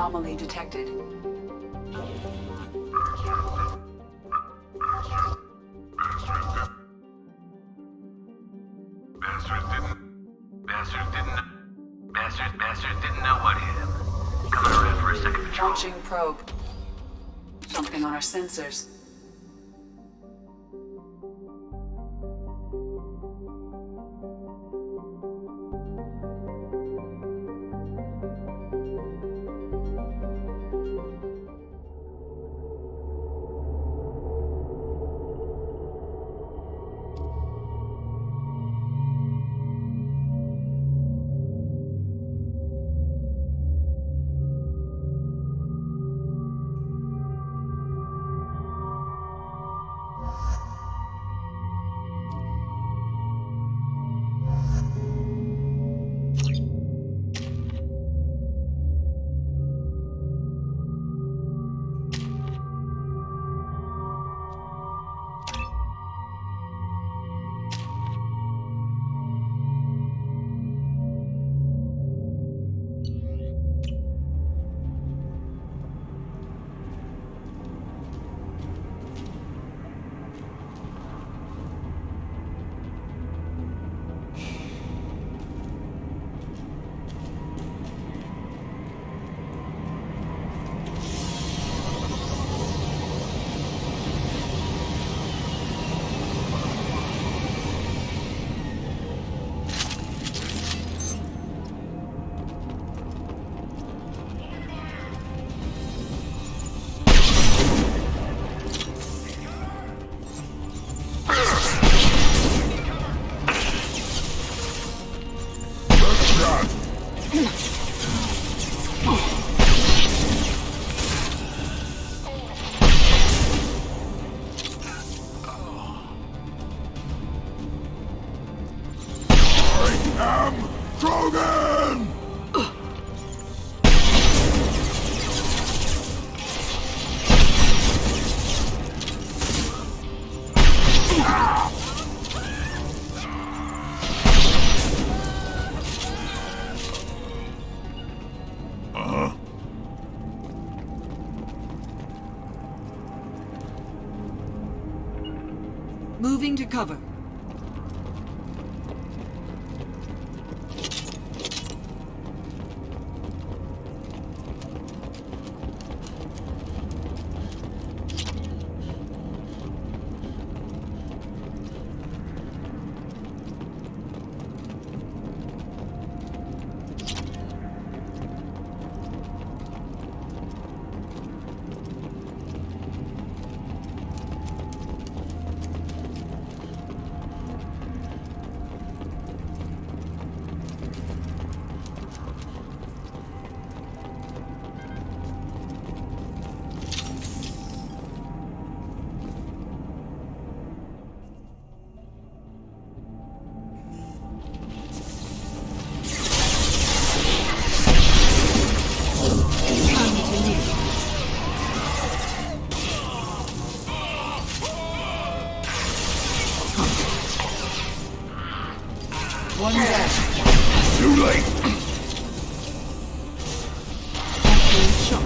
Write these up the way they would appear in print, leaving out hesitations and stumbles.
anomaly detected. Bastard didn't know what hit him. Coming around for a second patrol. Launching probe. Something on our sensors. Moving to cover. One dead. Too late! Shot.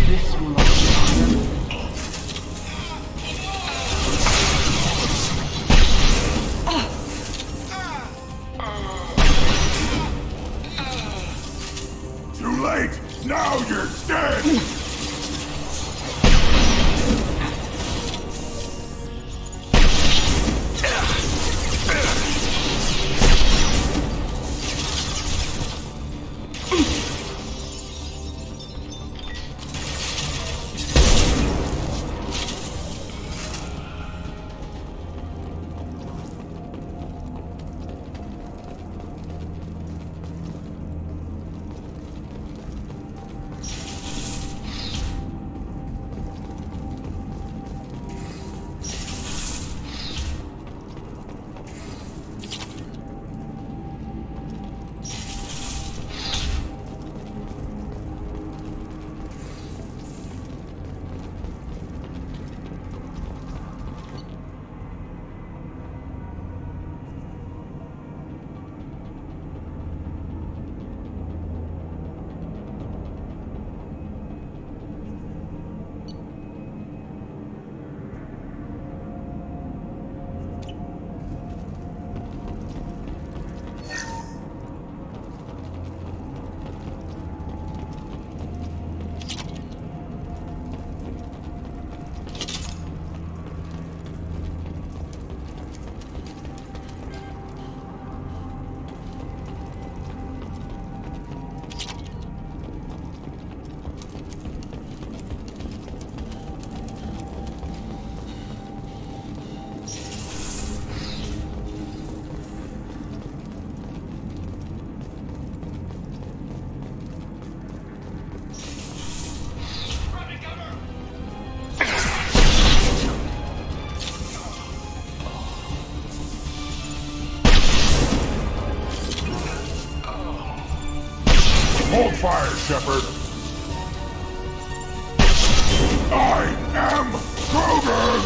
This will all fire, Shepard. I am Krogan!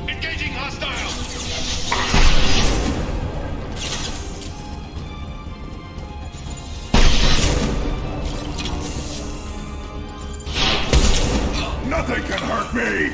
Engaging hostile! Nothing can hurt me!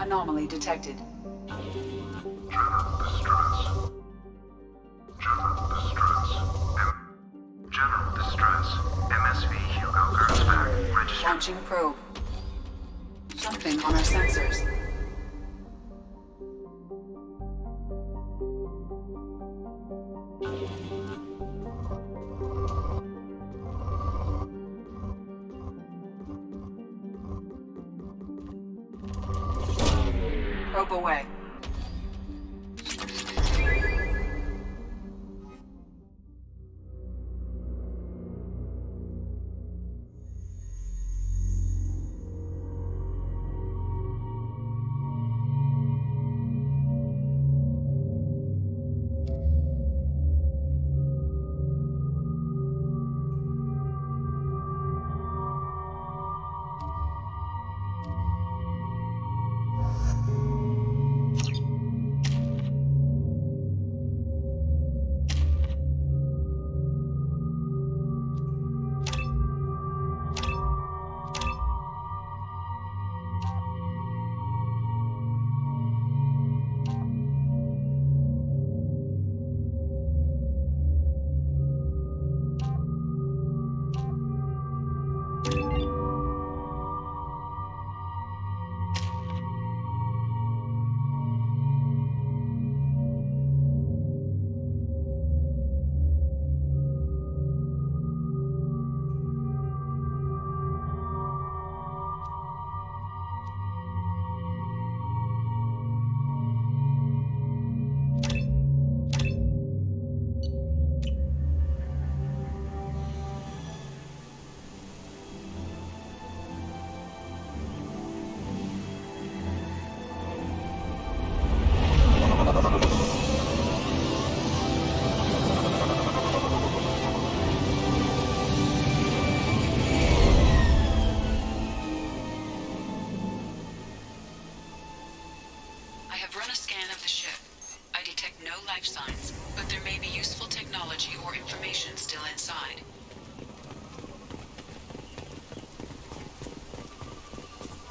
Anomaly detected. General distress. General distress. General distress. MSV Hugo Gernsback. Registered. Launching probe. Something on our sensors. Probe away.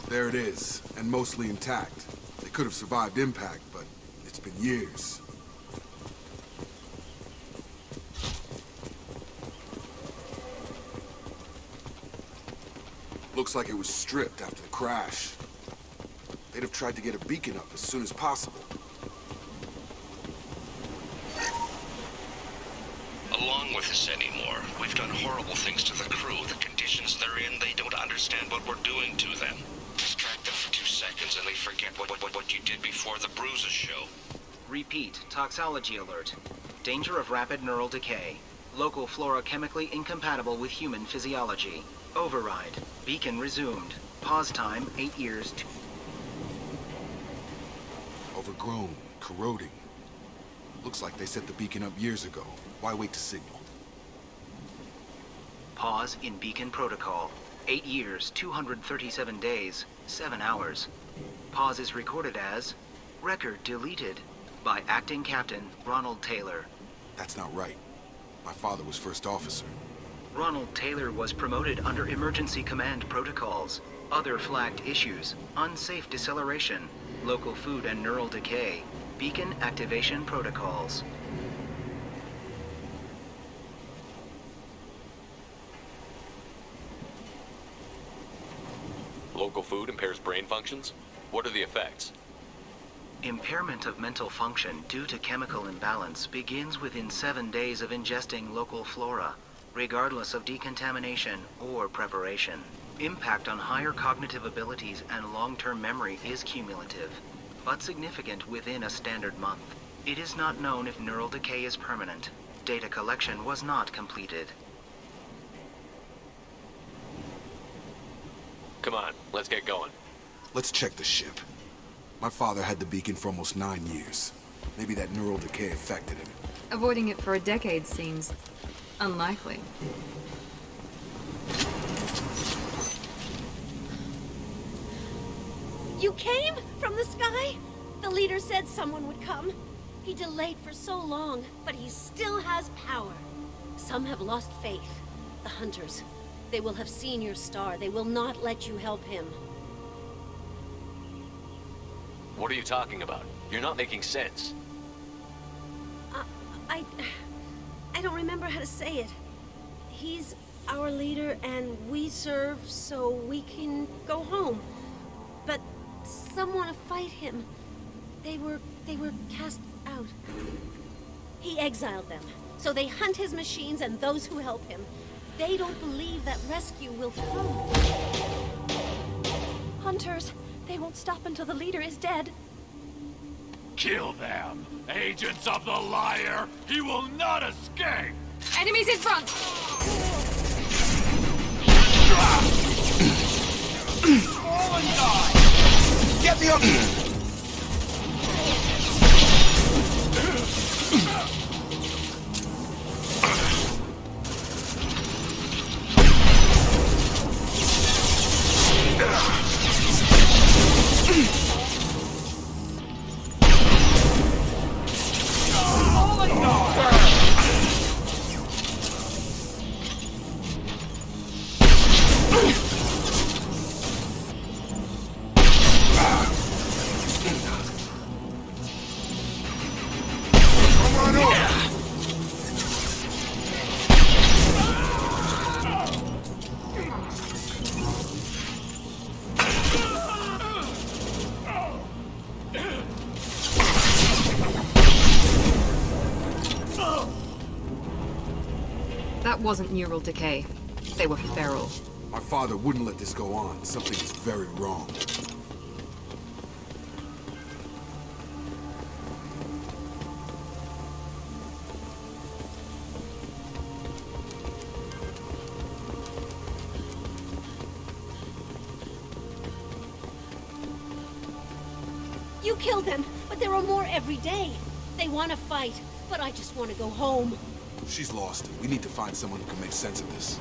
There it is, and mostly intact. They could have survived impact, but it's been years. Looks like it was stripped after the crash. They'd have tried to get a beacon up as soon as possible. Along with this anymore, we've done horrible things to the crew. The conditions they're in, they don't understand what we're doing to them. Distract them for 2 seconds and they forget what you did before the bruises show. Repeat, toxology alert. Danger of rapid neural decay. Local flora chemically incompatible with human physiology. Override. Beacon resumed. Pause time, 8 years. Overgrown, corroding. Looks like they set the beacon up years ago. Why wait to signal? Pause in beacon protocol. 8 years, 237 days, 7 hours. Pause is recorded as record deleted by acting captain Ronald Taylor. That's not right. My father was first officer. Ronald Taylor was promoted under emergency command protocols. Other flagged issues: unsafe deceleration, local food and neural decay, beacon activation protocols. Local food impairs brain functions? What are the effects? Impairment of mental function due to chemical imbalance begins within 7 days of ingesting local flora, regardless of decontamination or preparation. Impact on higher cognitive abilities and long-term memory is cumulative, but significant within a standard month. It is not known if neural decay is permanent. Data collection was not completed. Come on, let's get going. Let's check the ship. My father had the beacon for almost 9 years. Maybe that neural decay affected him. Avoiding it for a decade seems unlikely. You came? From the sky? The leader said someone would come. He delayed for so long, but he still has power. Some have lost faith. The hunters. They will have seen your star. They will not let you help him. What are you talking about? You're not making sense. I don't remember how to say it. He's our leader and we serve so we can go home. But some want to fight him. They were cast out. He exiled them, so they hunt his machines and those who help him. They don't believe that rescue will come. Hunters, they won't stop until the leader is dead. Kill them! Agents of the liar! He will not escape! Enemies in front! Fall and die! Get me up here! That wasn't neural decay. They were feral. My father wouldn't let this go on. Something is very wrong. You killed them, but there are more every day. They want to fight, but I just want to go home. She's lost it. We need to find someone who can make sense of this.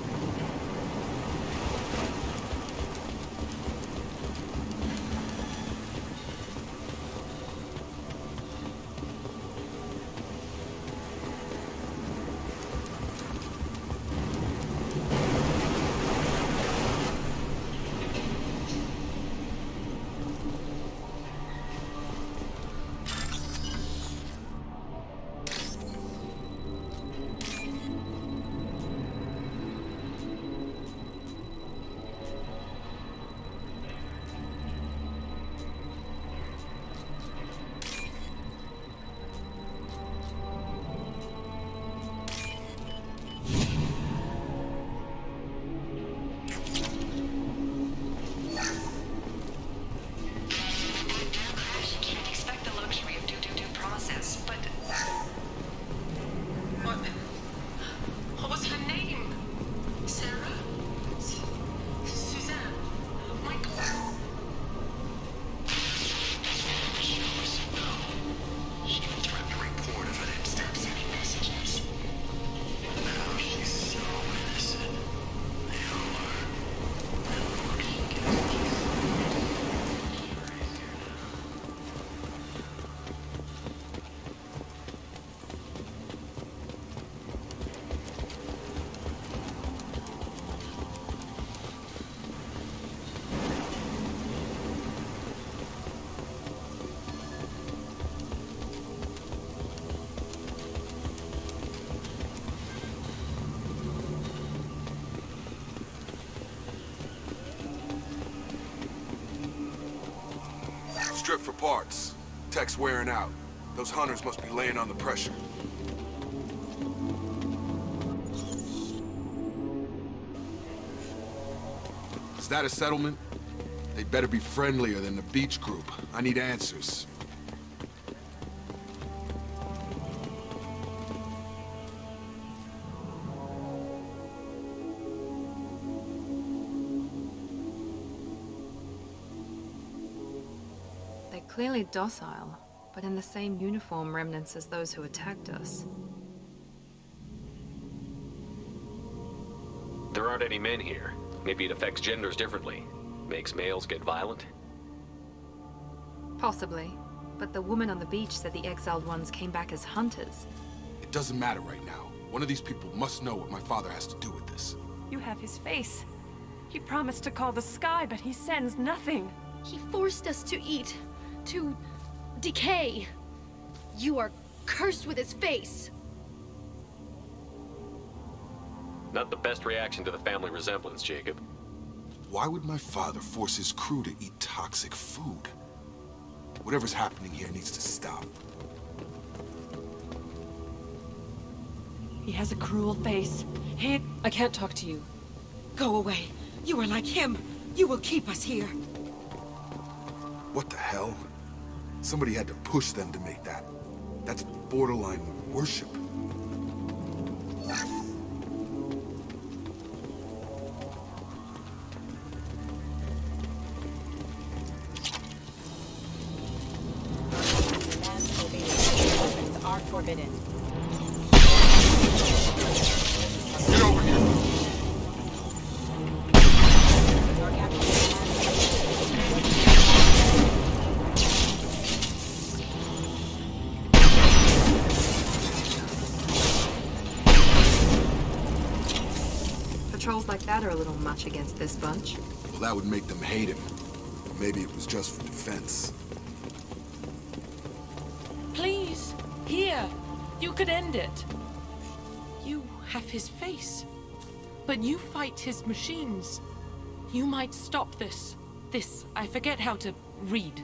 strip for parts. Tech's wearing out. Those hunters must be laying on the pressure. Is that a settlement? They'd better be friendlier than the beach group. I need answers. They're clearly docile, but in the same uniform remnants as those who attacked us. There aren't any men here. Maybe it affects genders differently. Makes males get violent? Possibly. But the woman on the beach said the exiled ones came back as hunters. It doesn't matter right now. One of these people must know what my father has to do with this. You have his face. He promised to call the sky, but he sends nothing. He forced us to eat, to decay. You are cursed with his face. Not the best reaction to the family resemblance, Jacob. Why would my father force his crew to eat toxic food? Whatever's happening here needs to stop. He has a cruel face. I can't talk to you. Go away. You are like him. You will keep us here. What the hell? Somebody had to push them to make that. That's borderline worship. Are forbidden. Get over here! Patrols like that are a little much against this bunch. Well, that would make them hate him. Or maybe it was just for defense. Please, here. You could end it. You have his face. But you fight his machines. You might stop this. This, I forget how to read.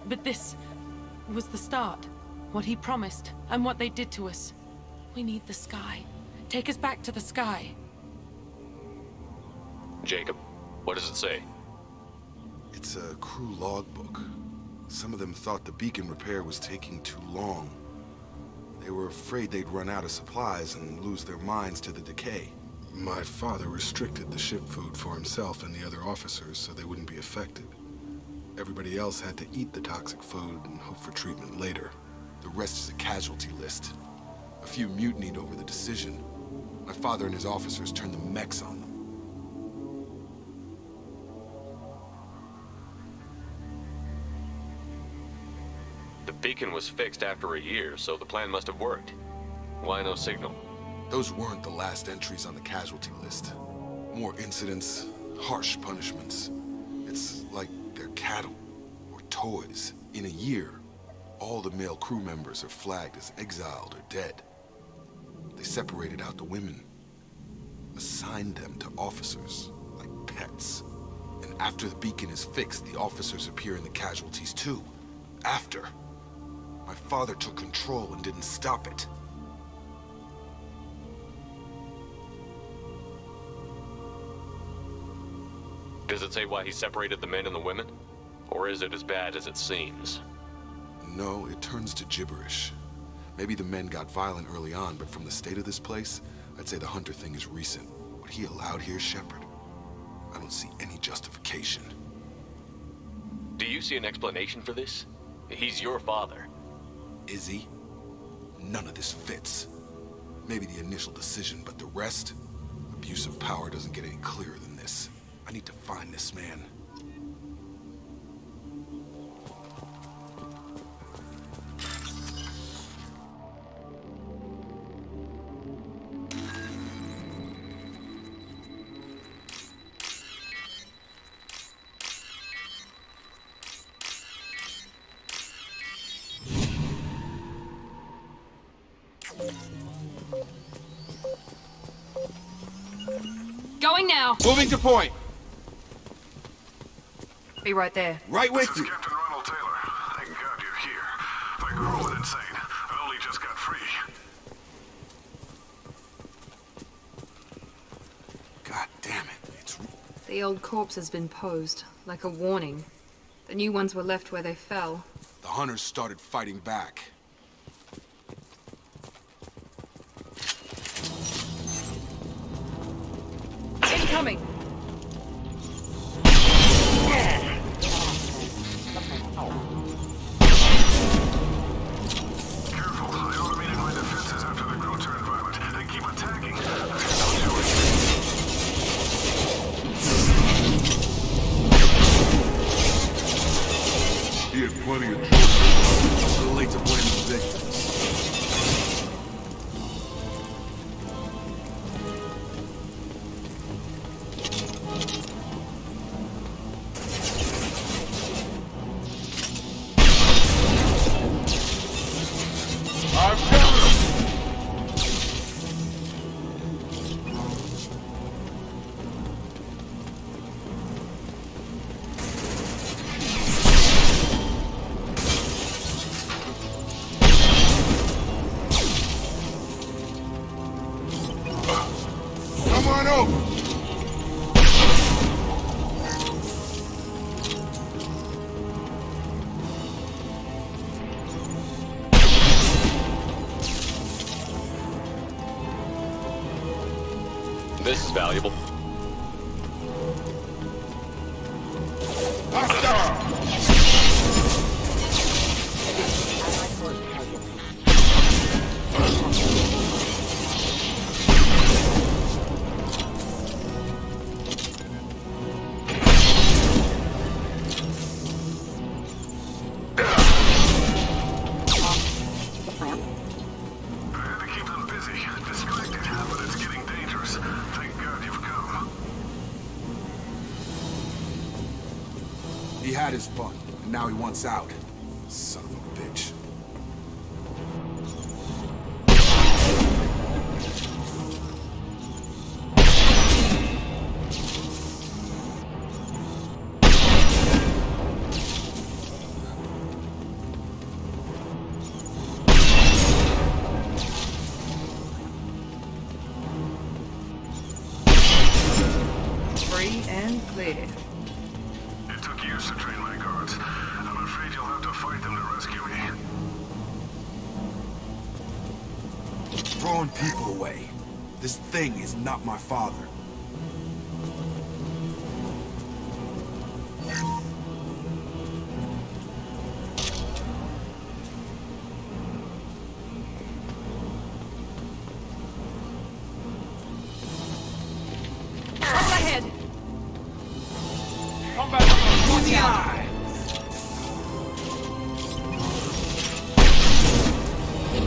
But this was the start. What he promised, and what they did to us. We need the sky. Take us back to the sky. Jacob, what does it say? It's a crew logbook. Some of them thought the beacon repair was taking too long. They were afraid they'd run out of supplies and lose their minds to the decay. My father restricted the ship food for himself and the other officers so they wouldn't be affected. Everybody else had to eat the toxic food and hope for treatment later. The rest is a casualty list. A few mutinied over the decision. My father and his officers turned the mechs on them. The beacon was fixed after a year, so the plan must have worked. Why no signal? Those weren't the last entries on the casualty list. More incidents, harsh punishments. It's like they're cattle, or toys. In a year, all the male crew members are flagged as exiled or dead. They separated out the women, assigned them to officers, like pets. And after the beacon is fixed, the officers appear in the casualties too. After. My father took control and didn't stop it. Does it say why he separated the men and the women? Or is it as bad as it seems? No, it turns to gibberish. Maybe the men got violent early on, but from the state of this place, I'd say the Hunter thing is recent. What he allowed here, Shepard, I don't see any justification. Do you see an explanation for this? He's your father. Is he? None of this fits. Maybe the initial decision, but the rest? Abuse of power doesn't get any clearer than this. I need to find this man. Going now! Moving to point! Be right there. Right with you! Captain Ronald Taylor. The old corpse has been posed, like a warning. The new ones were left where they fell. The hunters started fighting back. Incoming! Careful, I automated my defenses after the crew turned violent. They keep attacking. He had plenty of choices. Too late to blame the victims. Come on over! This is valuable. He had his fun, and now he wants out. Son of a bitch. Free and clear. It took years to train my guards. I'm afraid you'll have to fight them to rescue me. Throwing people away. This thing is not my father. Up ahead! Combat on the eye!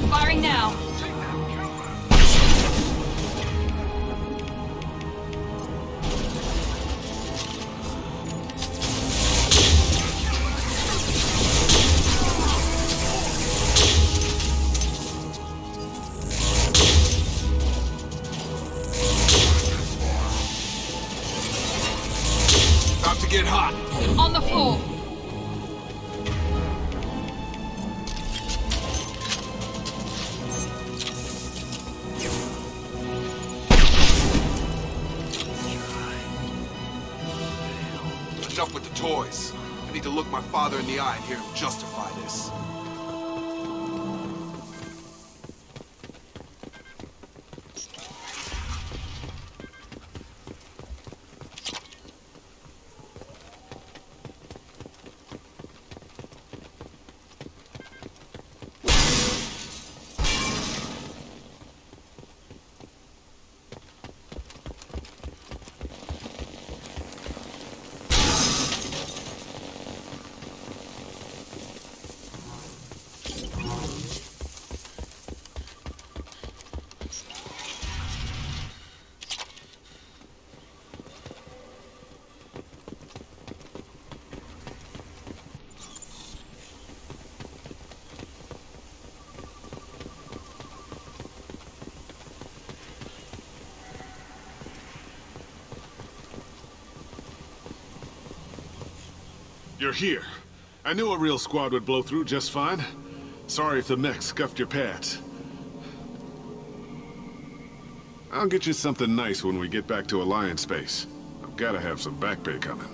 Firing now! About to get hot. On the floor! Enough with the toys. I need to look my father in the eye and hear him justify this. You're here. I knew a real squad would blow through just fine. Sorry if the mech scuffed your pads. I'll get you something nice when we get back to Alliance space. Gotta have some back pay coming.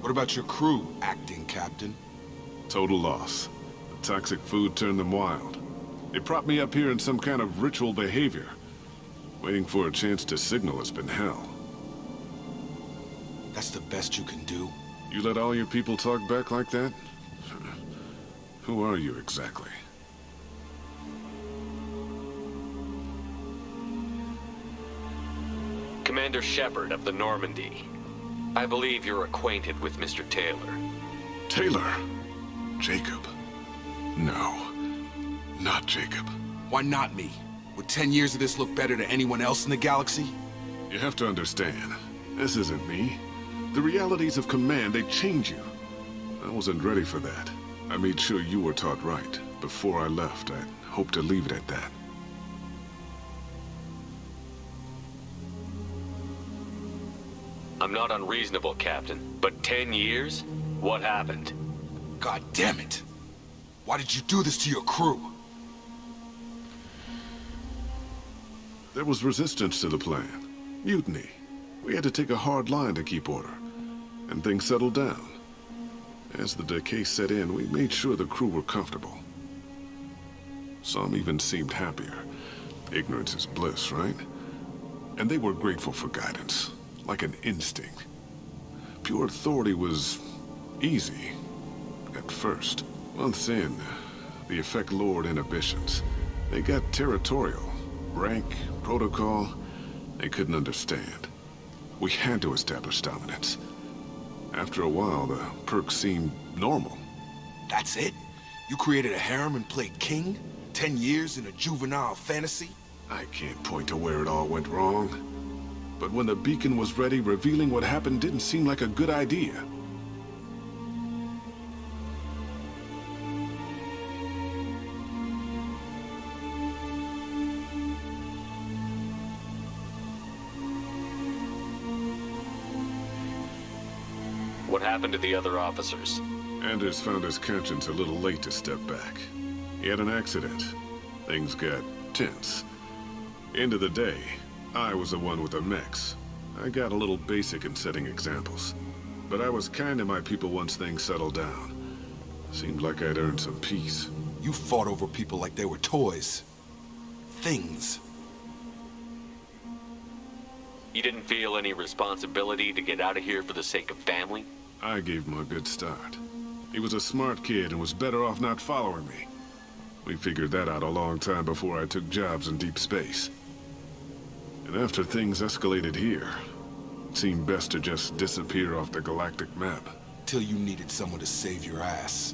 What about your crew, acting captain? Total loss. The toxic food turned them wild. They propped me up here in some kind of ritual behavior. Waiting for a chance to signal has been hell. That's the best you can do? You let all your people talk back like that? Who are you exactly? Commander Shepard of the Normandy. I believe you're acquainted with Mr. Taylor. Taylor? Jacob? No. Not Jacob. Why not me? Would 10 years of this look better to anyone else in the galaxy? You have to understand, this isn't me. The realities of command, they change you. I wasn't ready for that. I made sure you were taught right. Before I left, I hoped to leave it at that. I'm not unreasonable, Captain, but 10 years? What happened? God damn it! Why did you do this to your crew? There was resistance to the plan. Mutiny. We had to take a hard line to keep order. And things settled down. As the decay set in, we made sure the crew were comfortable. Some even seemed happier. Ignorance is bliss, right? And they were grateful for guidance, like an instinct. Pure authority was easy, at first. Months in, the effect lowered inhibitions. They got territorial. Rank, protocol, they couldn't understand. We had to establish dominance. After a while, the perks seemed normal. That's it? You created a harem and played king? 10 years in a juvenile fantasy? I can't point to where it all went wrong. But when the beacon was ready, revealing what happened didn't seem like a good idea. What happened to the other officers? Anders found his conscience a little late to step back. He had an accident. Things got tense. End of the day, I was the one with the mechs. I got a little basic in setting examples. But I was kind to my people once things settled down. Seemed like I'd earned some peace. You fought over people like they were toys. Things. You didn't feel any responsibility to get out of here for the sake of family? I gave him a good start. He was a smart kid and was better off not following me. We figured that out a long time before I took jobs in deep space. And after things escalated here, it seemed best to just disappear off the galactic map. Till you needed someone to save your ass.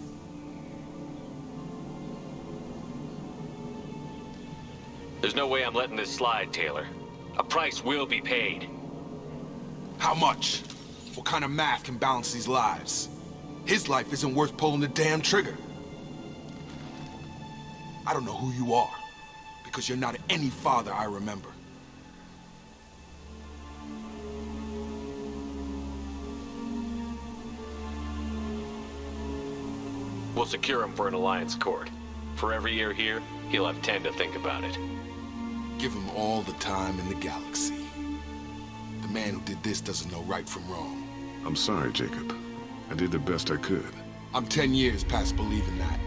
There's no way I'm letting this slide, Taylor. A price will be paid. How much? What kind of math can balance these lives? His life isn't worth pulling the damn trigger. I don't know who you are, because you're not any father I remember. We'll secure him for an alliance court. For every year here, he'll have 10 to think about it. Give him all the time in the galaxy. The man who did this doesn't know right from wrong. I'm sorry, Jacob. I did the best I could. I'm 10 years past believing that.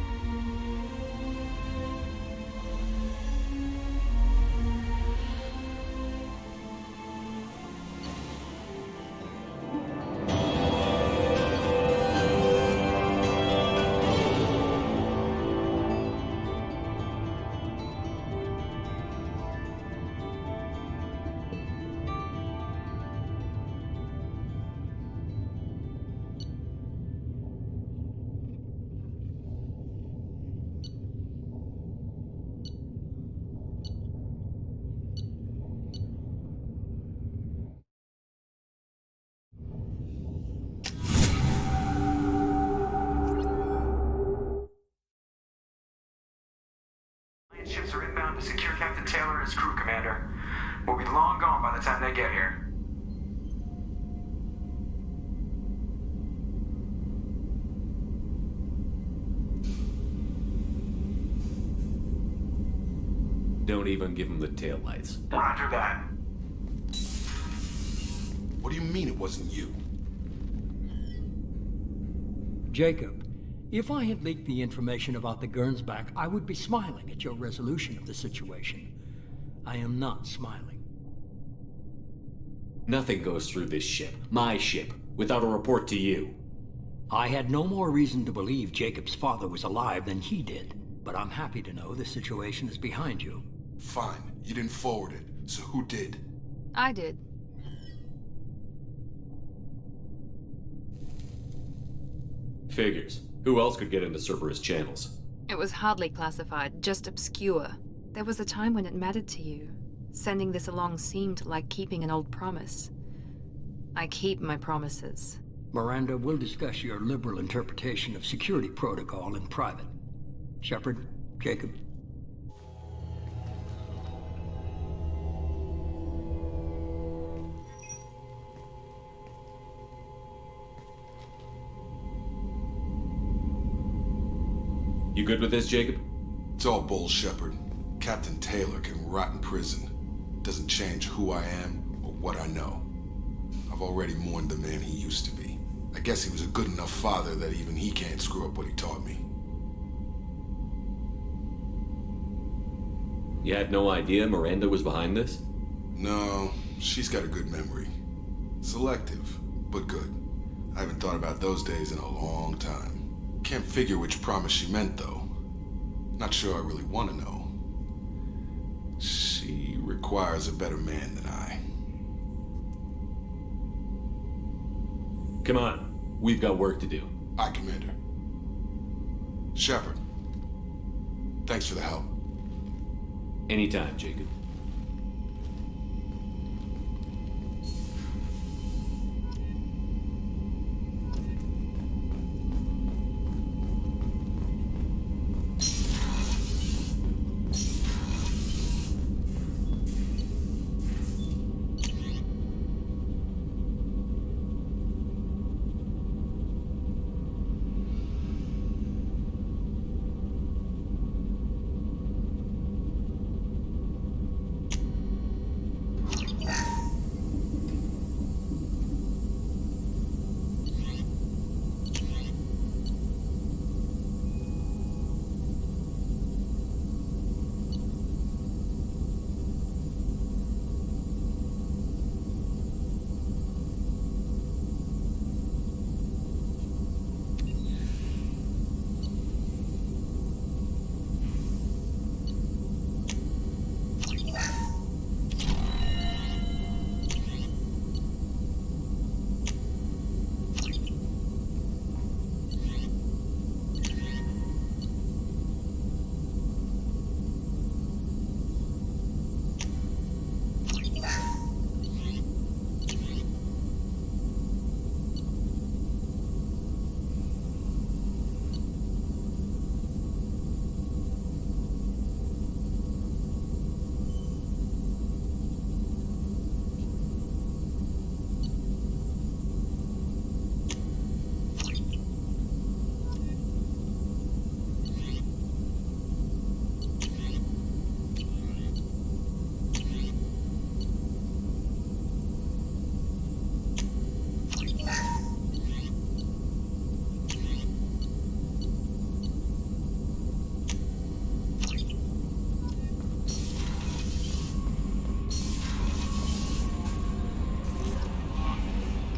Ships are inbound to secure Captain Taylor and his crew, Commander. We'll be long gone by the time they get here. Don't even give him the taillights. Roger that. What do you mean it wasn't you? Jacob, if I had leaked the information about the Gernsback, I would be smiling at your resolution of the situation. I am not smiling. Nothing goes through this ship, my ship, without a report to you. I had no more reason to believe Jacob's father was alive than he did, but I'm happy to know the situation is behind you. Fine, you didn't forward it, so who did? I did. Figures. Who else could get into Cerberus channels? It was hardly classified, just obscure. There was a time when it mattered to you. Sending this along seemed like keeping an old promise. I keep my promises. Miranda, we'll discuss your liberal interpretation of security protocol in private. Shepard, Jacob. You good with this, Jacob? It's all bull, Shepard. Captain Taylor can rot in prison. Doesn't change who I am or what I know. I've already mourned the man he used to be. I guess he was a good enough father that even he can't screw up what he taught me. You had no idea Miranda was behind this? No, she's got a good memory. Selective, but good. I haven't thought about those days in a long time. Can't figure which promise she meant, though. Not sure I really want to know. She requires a better man than I. Come on. We've got work to do. Aye, Commander. Shepard. Thanks for the help. Anytime, Jacob.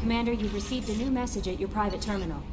Commander, you've received a new message at your private terminal.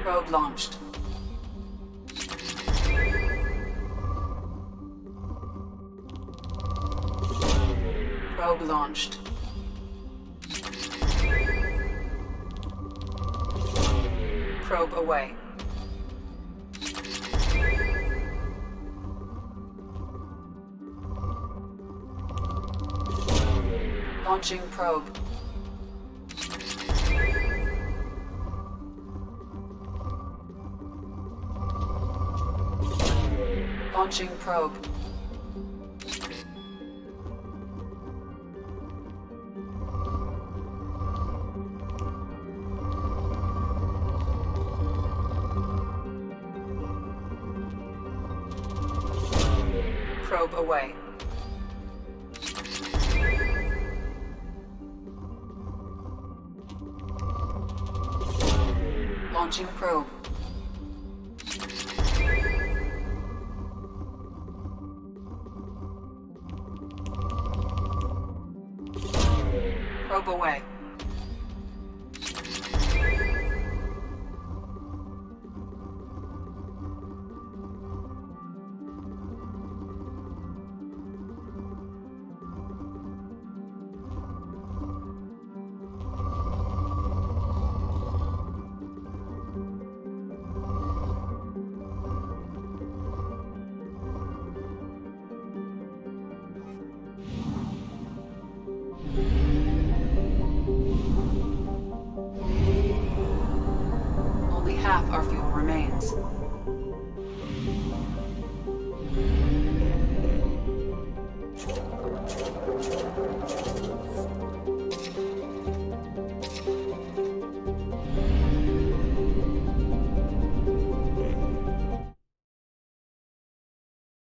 Probe launched. Probe launched. Probe away. Launching probe. Launching probe. Probe away. Launching probe. Probe away. Only half our fuel remains.